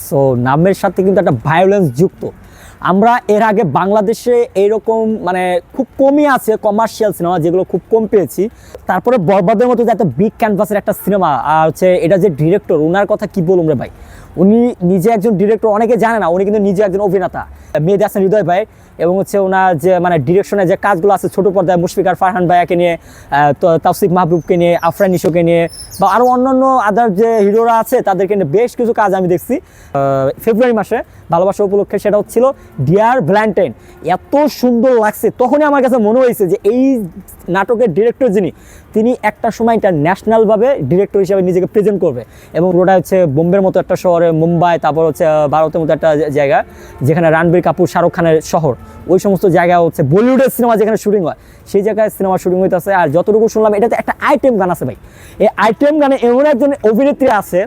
So নামের সাথে কিন্তু একটা ভায়োলেন্স যুক্ত। আমরা এর আগে বাংলাদেশে এইরকম মানে খুব কমই আছে কমার্শিয়াল সিনেমা, যেগুলো খুব কম পেয়েছি। তারপরে বরবাদের মতো যে একটা বিগ ক্যানভাসের একটা সিনেমা, আর হচ্ছে এটা যে ডিরেক্টর, ওনার কথা কি বলুন রে ভাই, উনি নিজে একজন ডিরেক্টর, অনেকে জানে না উনি কিন্তু নিজে একজন অভিনেতা। মেহেদী হাসান হৃদয় ভাই এবং হচ্ছে ওনার যে মানে ডিরেকশনের যে কাজগুলো আছে ছোটো পর্দায়, মুশফিক আর ফারহান ভাইয়াকে নিয়ে, তাওসিফ মাহবুবকে নিয়ে, আফরান নিশোকে নিয়ে, বা আরও অন্যান্য আদার যে হিরোরা আছে তাদেরকে নিয়ে বেশ কিছু কাজ আমি দেখছি ফেব্রুয়ারি মাসে ভালোবাসা উপলক্ষে। সেটা হচ্ছিল ডিয়ার ভ্যালেন্টাইন। এত সুন্দর লাগছে, তখনই আমার কাছে মনে হয়েছে যে এই নাটকের ডিরেক্টর যিনি, তিনি একটা সময় ইন্টারন্যাশনালভাবে ডিরেক্টর হিসেবে নিজেকে প্রেজেন্ট করবে। এবং ওটা হচ্ছে বোম্বের মতো একটা শহরে, মুম্বাই, তারপর হচ্ছে ভারতের মতো একটা জায়গা যেখানে রণবীর কাপুর, শাহরুখ খানের শহর, ওই সমস্ত জায়গা হচ্ছে বলিউডের সিনেমা যেখানে শুটিং হয়, সেই জায়গায় সিনেমা শুটিং হইতেছে। আর যতটুকু শুনলাম এটাতে একটা আইটেম গান আছে ভাই। এই আইটেম গানে এমন একজন অভিনেত্রী আছে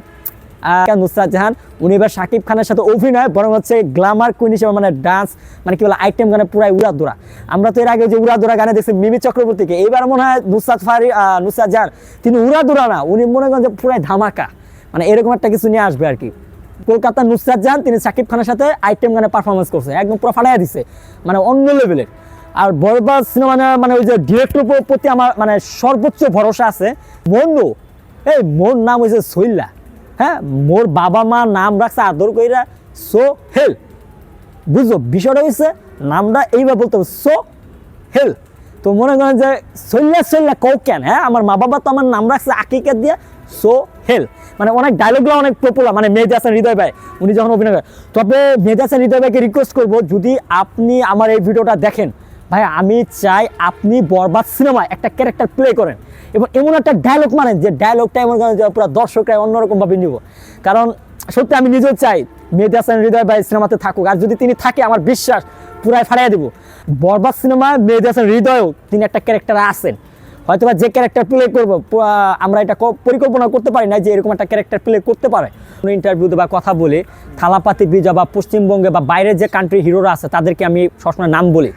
নুসরাত জাহান, উনি এবার শাকিব খানের সাথে অভিনয় বরং হচ্ছে গ্ল্যামার কুইন হিসেবে, মানে ডান্স, মানে কি বলে আইটেম গানে পুরাই উড়াদোড়া। আমরা তো এর আগে যে উড়াদোড়া গানে দেখছি মিমি চক্রবর্তীকে, এবার মনে হয় নুসরাত জাহান তিনি উড়াদোড়া না, উনি মনে করেন যে পুরাই ধামাকা, মানে এরকম একটা কিছু নিয়ে আসবে আর কি। কলকাতার নুসরাত জাহান তিনি শাকিব খানের সাথে আইটেম গানে পারফরমেন্স করছে, একদম পুরো ফাটাইয়া দিছে, মানে অন্য লেভেলের। আর বরবাদ সিনেমা মানে ওই যে ডিরেক্টর প্রতি আমার মানে সর্বোচ্চ ভরসা আছে। বন্ধু, এই মোর নাম হয়েছে সৈল্লা, হ্যাঁ, মোর বাবা মা নাম রাখছে আদর কইরা সোহেল, বুঝছো বিষয়টা হয়েছে, নামটা এইবার বলতে হবে সোহেল। তো মনে করেন যে সৈল্লা কও কেন, হ্যাঁ, আমার মা বাবা তো আমার নাম রাখছে আকিকা দিয়ে সোহেল। মানে অনেক ডায়লগুলো অনেক পপুলার, মানে মেহেদী হাসান হৃদয় ভাই উনি যখন অভিনয় করেন। তবে মেহেদী হাসান হৃদয় ভাইকে রিকোয়েস্ট করবো, যদি আপনি আমার এই ভিডিওটা দেখেন ভাই, আমি চাই আপনি বরবাদ সিনেমায় একটা ক্যারেক্টার প্লে করেন এবং এমন একটা ডায়লগ মানেন যে ডায়লগটা এমন করেন যে পুরো দর্শকরা অন্যরকমভাবে নিব। কারণ সত্যি আমি নিজেও চাই মেহেদী হাসান হৃদয় ভাই সিনেমাতে থাকুক, আর যদি তিনি থাকে আমার বিশ্বাস পুরাই ফাড়াইয়া দেবো। বরবাদ সিনেমায় মেহেদী হাসান হৃদয়ও তিনি একটা ক্যারেক্টার আছেন, হয়তো বা যে ক্যারেক্টার প্লে করবো আমরা এটা পরিকল্পনা করতে পারি না যে এরকম একটা ক্যারেক্টার প্লে করতে পারে। ইন্টারভিউতে বা কথা বলে থালাপাতি বিজা বা পশ্চিমবঙ্গে বা বাইরের যে কান্ট্রি হিরোরা আছে তাদেরকে আমি সবসময় নাম বলি,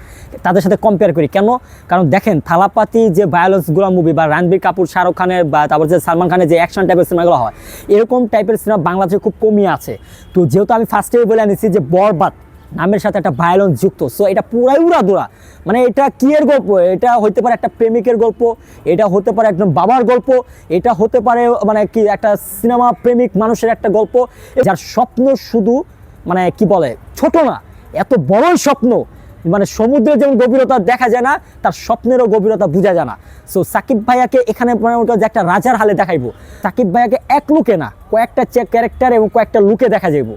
তাদের সাথে কম্পেয়ার করি। কেন? কারণ দেখেন থালাপাতি যে ভায়োলেন্সগুলো মুভি বা রণবীর কাপুর, শাহরুখ খানের বা তারপর যে সালমান খানের যে অ্যাকশন টাইপের সিনেমাগুলো হয়, এরকম টাইপের সিনেমা বাংলাদেশে খুব কমই আছে। তো যেহেতু আমি ফার্স্টেই বলে আনিছি যে বরবাদ নামের সাথে একটা ভায়োলেন্স যুক্ত, সো এটা পুরাই উড়াদোড়া। মানে এটা কি এর গল্প? এটা হতে পারে একটা প্রেমিকের গল্প, এটা হতে পারে একজন বাবার গল্প, এটা হতে পারে মানে কি একটা সিনেমা প্রেমিক মানুষের একটা গল্প, যার স্বপ্ন শুধু মানে কি বলে ছোট না, এত বড়ই স্বপ্ন, মানে সমুদ্রের যেমন গভীরতা দেখা যায় না, তার স্বপ্নেরও গভীরতা বোঝা যায় না। সো সাকিব ভাইয়াকে এখানে যে একটা রাজার হালে দেখাইবো, সাকিব ভাইয়াকে এক লুকে না, কয়েকটা ক্যারেক্টার এবং কয়েকটা লুকে দেখা যাইব।